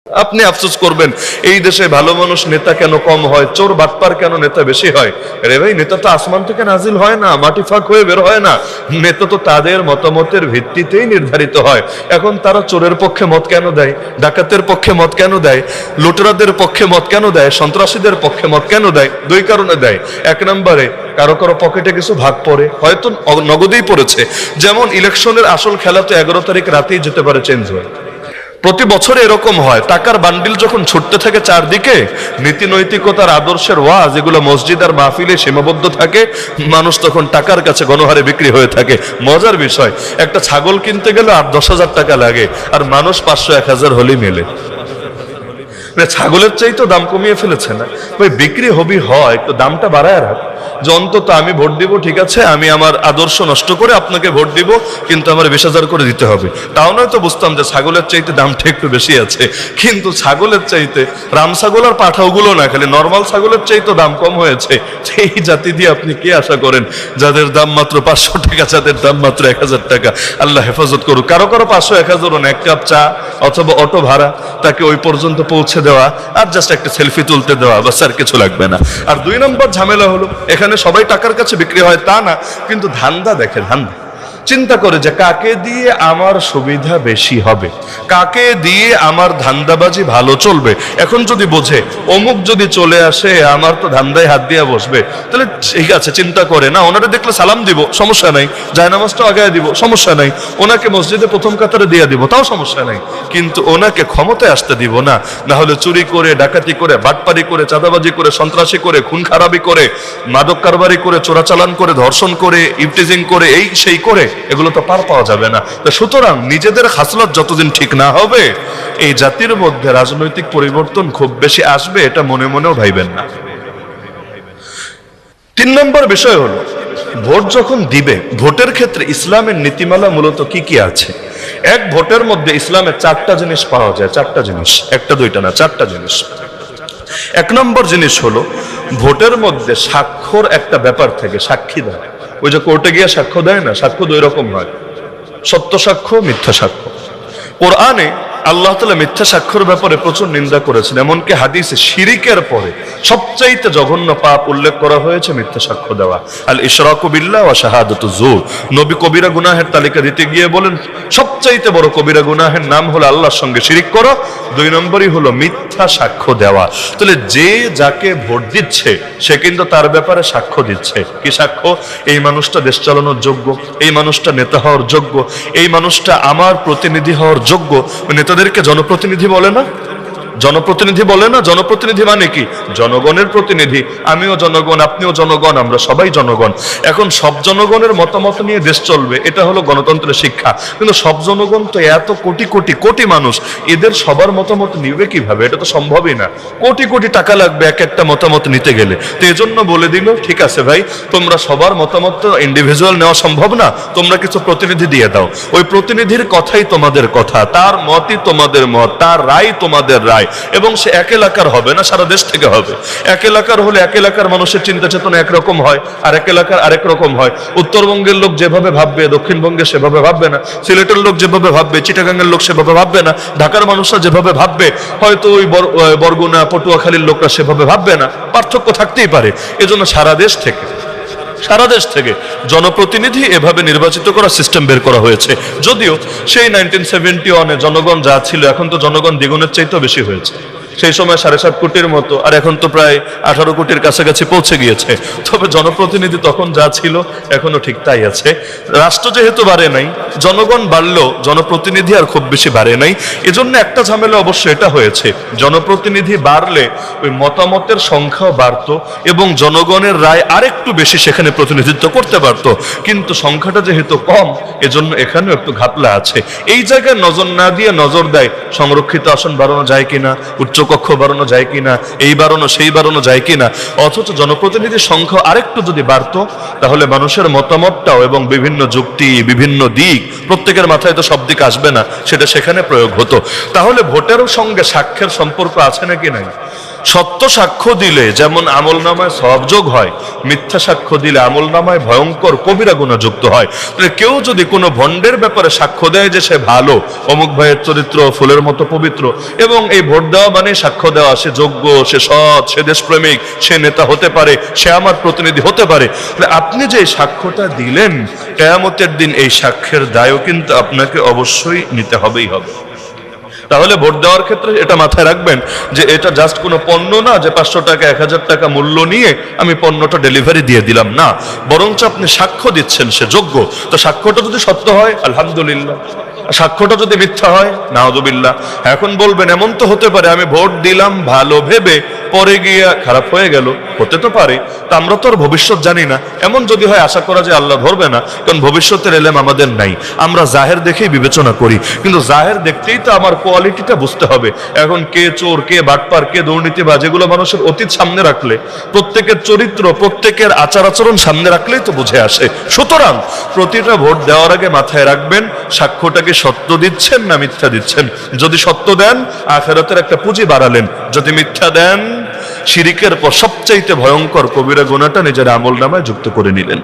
আপনি আফসোস করবেন এই দেশে ভালো মানুষ নেতা কেন কম হয়, চোর বাটপার কেন নেতা বেশি হয়। রে ভাই, নেতা তো আসমান থেকে নাজিল হয় না, মাটি ফাঁক হয়ে বের হয় না। নেতা তো তাদের মতামতের ভিত্তিতেই নির্ধারিত হয়। এখন তারা চোরের পক্ষে মত কেন দেয়, ডাকাতের পক্ষে মত কেন দেয়, লুটেরাদের পক্ষে মত কেন দেয়, সন্ত্রাসীদের পক্ষে মত কেন দেয়? দুই কারণে দেয়। এক নম্বরে কারো কারো পকেটে কিছু ভাগ পড়ে, হয়তো নগদেই পড়েছে। যেমন ইলেকশনের আসল খেলা তো 11 তারিখ রাতেই যেতে পারে চেঞ্জ হয়ে। প্রতি বছর এরকম হয়, টাকার বান্ডিল যখন ছুটতে থাকে চারদিকে, নীতি নৈতিকতার আদর্শের ওয়াজ এগুলো মসজিদ আর মাহফিলে সীমাবদ্ধ থাকে, মানুষ তখন টাকার কাছে গণহারে বিক্রি হয়ে থাকে। মজার বিষয়, একটা ছাগল কিনতে গেলে 8-10 হাজার টাকা লাগে, আর মানুষ 500-1000 হলেই মেলে। ছাগলের চাই তো দাম কমিয়ে ফেলেছে না ভাই, বিক্রি হবি হয়, একটু দামটা বাড়ায় রাখ, যে অন্তত আমি ভোট দিব, ঠিক আছে, আমি আমার আদর্শ নষ্ট করে আপনাকে ভোট দিব, কিন্তু আমার 20,000 করে দিতে হবে। তাও নয় তো বুঝতাম যে ছাগলের চাইতে দামটা একটু বেশি আছে, কিন্তু ছাগলের চাইতে রাম ছাগল আর পাঠাওগুলো না, খালি নর্মাল ছাগলের চাইতে দাম কম হয়েছে। এই জাতি দিয়ে আপনি কি আশা করেন, যাদের দাম মাত্র 500 টাকা, যাদের দাম মাত্র 1000 টাকা? আল্লাহ হেফাজত করুক। কারো কারো 500-1000 না, এক কাপ চা অথবা অটো ভাড়া তাকে ওই পর্যন্ত পৌঁছে দেওয়া, আর জাস্ট একটা সেলফি তুলতে দেওয়া, বাস, আর কিছু লাগবে না। আর 2 নম্বর ঝামেলা হলো, এখানে সবাই টাকার কাছে বিক্রি হয় তা না, কিন্তু ধান্দা দেখে, ধান্দা চিন্তা করে যে কাকে দিয়ে আমার সুবিধা বেশি হবে, কাকে দিয়ে আমার ধান্দাবাজি ভালো চলবে। এখন যদি বোঝে অমুক যদি চলে আসে আমার তো ধান্দায় হাত দিয়ে বসবে, তাহলে ঠিক আছে, চিন্তা করে না, ওনারা দেখলে সালাম দিব, সমস্যা নাই, জায়নামাজটাও আগায় দিব, সমস্যা নাই, ওনাকে মসজিদে প্রথম কাতারে দিয়ে দিব, তাও সমস্যা নাই, কিন্তু ওনাকে ক্ষমতায় আসতে দিব না। না হলে চুরি করে, ডাকাতি করে, বাটপারি করে, চাঁদাবাজি করে, সন্ত্রাসী করে, খুন খারাপি করে, মাদক কারবারি করে, চোরাচালান করে, ধর্ষণ করে, ইফটিজিং করে, এই সেই করে, এগুলো তো পার পাওয়া যাবে না। তো সুতরাং নিজেদের খাসলত যতদিন ঠিক না হবে, এই জাতির মধ্যে রাজনৈতিক পরিবর্তন খুব বেশি আসবে এটা মনে মনেও ভাইবেন না। 3 নম্বর বিষয় হলো, ভোট যখন দিবে, ভোটের ক্ষেত্রে ইসলামের নীতিমালা মূলত কি কি আছে। এক ভোটের মধ্যে ইসলামের 4টা জিনিস পাওয়া যায়, 4টা জিনিস, 1টা 2টা না, 4টা জিনিস। 1 নম্বর জিনিস হলো, ভোটের মধ্যে স্বাক্ষর একটা ব্যাপার থাকে, সাক্ষী দেয়। ওই যে কোর্টে গিয়ে সাক্ষ্য দেয় না, সাক্ষ্য 2 রকম হয়, সত্য সাক্ষ্য, মিথ্যা সাক্ষ্য। কোরআনে আল্লাহ তাআলা মিথ্যা সাক্ষ্যের ব্যাপারে প্রচুর নিন্দা করেছেন, এমনকি হাদিসে শিরিকের পরে সবচাইতে জঘন্য পাপ উল্লেখ করা হয়েছে মিথ্যা সাক্ষ্য দেওয়া, আল ইশরাকু বিল্লাহ ওয়া শাহাদাতু যুর। নবী কবিরা গুনাহের তালিকা দিতে গিয়ে বলেন সবচাইতে বড় কবিরা গুনাহের নাম হলো আল্লাহর সঙ্গে শিরিক করা, 2 নম্বরই হলো মিথ্যা সাক্ষ্য দেওয়া। তাহলে যে যাকে ভোট দিচ্ছে সে কিন্তু তার ব্যাপারে সাক্ষ্য দিচ্ছে। কি সাক্ষ্য? এই মানুষটা দেশ চালানোর যোগ্য, এই মানুষটা নেতা হওয়ার যোগ্য, এই মানুষটা আমার প্রতিনিধি হওয়ার যোগ্য। নেতাদেরকে জনপ্রতিনিধি বলে না, জনপ্রতিনিধি বলে না। জনপ্রতিনিধি মানে কি? জনগণের প্রতিনিধি। আমিও জনগণ, আপনিও জনগণ, আমরা সবাই জনগণ। এখন সব জনগণের মতামত নিয়ে দেশ চলবে, এটা হলো গণতন্ত্রের শিক্ষা। কিন্তু সব জনগণ তো এত কোটি কোটি কোটি মানুষ, এদের সবার মতামত নিবে কিভাবে? এটা তো সম্ভবই না। কোটি কোটি টাকা লাগবে এক একটা মতামত নিতে গেলে। তো এজন্য বলে দিল, ঠিক আছে ভাই, তোমরা সবার মতামত তো ইন্ডিভিজুয়াল নেওয়া সম্ভব না, তোমরা কিছু প্রতিনিধি দিয়ে দাও। ওই প্রতিনিধির কথাই তোমাদের কথা, তার মতই তোমাদের মত, তার রায় তোমাদের রায়। এবং সে এক এলাকার হবে না, সারা দেশ থেকে হবে। এক এলাকার হলে এক এলাকার মানুষের চিন্তা চেতনা একরকম হয়, আর এক এলাকার আরেক রকম হয়। উত্তরবঙ্গের লোক যেভাবে ভাববে দক্ষিণবঙ্গে সেভাবে ভাববে না, সিলেটের লোক যেভাবে ভাববে চিটাগাঙ্গের লোক সেভাবে ভাববে না, ঢাকার মানুষরা যেভাবে ভাববে হয়তো ওই বরগুনা পটুয়াখালীর লোকরা সেভাবে ভাববে না। পার্থক্য থাকতেই পারে। এজন্য সারা দেশ থেকে জনপ্রতিনিধি এভাবে নির্বাচিত করার সিস্টেম বের করা হয়েছে। যদিও সেই 1971-এ জনগণ যা ছিল, এখন তো জনগণ দ্বিগুণের চাইতেও বেশি হয়েছে। সেই সময় 7.5 কোটির মতো, আর এখন তো প্রায় 18 কোটির কাছাকাছি পৌঁছে গিয়েছে। তবে জনপ্রতিনিধি তখন যা ছিল এখনো ঠিক তাই আছে। রাষ্ট্র যেহেতু বাড়ে নাই, জনগণ বাড়লেও জনপ্রতিনিধি আর খুব বেশি বাড়ে নাই। এজন্য একটা ঝামেলা অবশ্য এটা হয়েছে, জনপ্রতিনিধি বাড়লে ওই মতামতের সংখ্যাও বাড়তো এবং জনগণের রায় আরেকটু বেশি সেখানে প্রতিনিধিত্ব করতে পারত। কিন্তু সংখ্যাটা যেহেতু কম, এজন্য এখানেও একটু ঘাপলা আছে। এই জায়গায় নজর না দিয়ে নজর দেয় সংরক্ষিত আসন বাড়ানো যায় কিনা, উচ্চকক্ষ বাড়ানো যায় কিনা, এই বাড়ানো সেই বাড়ানো যায় কিনা। অথচ জনপ্রতিনিধির সংখ্যা আরেকটু যদি বাড়তো, তাহলে মানুষের মতামতটাও এবং বিভিন্ন যুক্তি, বিভিন্ন দিক, প্রত্যেকের মাথায় তো সব দিক আসবে না, সেটা সেখানে প্রয়োগ হতো। তাহলে ভোটের সঙ্গে সাক্ষ্যের সম্পর্ক আছে নাকি নাই? সত্য সাক্ষ্য দিলে যেমন আমল নামায় সওয়াবযোগ হয়, মিথ্যা সাক্ষ্য দিলে আমল নামায় ভয়ঙ্কর কবিরা গুনাহ যুক্ত হয়। তাহলে কেউ যদি কোনো ভণ্ডের ব্যাপারে সাক্ষ্য দেয় যে সে ভালো, অমুক ভাইয়ের চরিত্র ফুলের মতো পবিত্র, এবং এই ভোট দেওয়া মানে সাক্ষ্য দেওয়া সে যোগ্য, সে সৎ, সে দেশপ্রেমিক, সে নেতা হতে পারে, সে আমার প্রতিনিধি হতে পারে, তাহলে আপনি যে সাক্ষ্যটা দিলেন, কিয়ামতের দিন এই সাক্ষ্যের দায়ও কিন্তু আপনাকে অবশ্যই নিতে হবেই হবে। তাহলে ভোট দেওয়ার ক্ষেত্রে এটা মাথায় রাখবেন যে এটা জাস্ট কোনো পণ্য না যে 500 টাকা 1000 টাকা মূল্য নিয়ে আমি পণ্যটা ডেলিভারি দিয়ে দিলাম, না, বরঞ্চ আপনি সাক্ষ্য দিচ্ছেন সে যোগ্য। তো সাক্ষ্যটা যদি সত্য হয় আলহামদুলিল্লাহ, সাক্ষ্যটা যদি মিথ্যা হয় নাউযুবিল্লাহ। এখন বলবেন এমন তো হতে পারে আমি ভোট দিলাম ভালো ভেবে, পরে গিয়ে খারাপ হয়ে গেল, হতে তো পারে। তা আমরা তো আর ভবিষ্যৎ জানি না, এমন যদি হয় আশা করা যায় আল্লাহ ধরবে না, কারণ ভবিষ্যতের এলেম আমাদের নাই। আমরা জাহের দেখেই বিবেচনা করি, কিন্তু জাহের দেখতেই তো আমার কোয়ালিটিটা বুঝতে হবে। এখন কে চোর, কে বাটপার, কে দুর্নীতিবাজ, এগুলো মানুষের অতীত সামনে রাখলে, প্রত্যেকের চরিত্র, প্রত্যেকের আচার আচরণ সামনে রাখলেই তো বুঝে আসে। সুতরাং প্রতিটা ভোট দেওয়ার আগে মাথায় রাখবেন সাক্ষ্যটাকে সত্য দিচ্ছেন না মিথ্যা দিচ্ছেন। যদি সত্য দেন আখিরাতের একটা পুঁজি বাড়ালেন, যদি মিথ্যা দেন শিরিকের পর সবচাইতে ভয়ঙ্কর কবিরা গুনাহটা নিজের আমল নামায় যুক্ত করে নিলেন।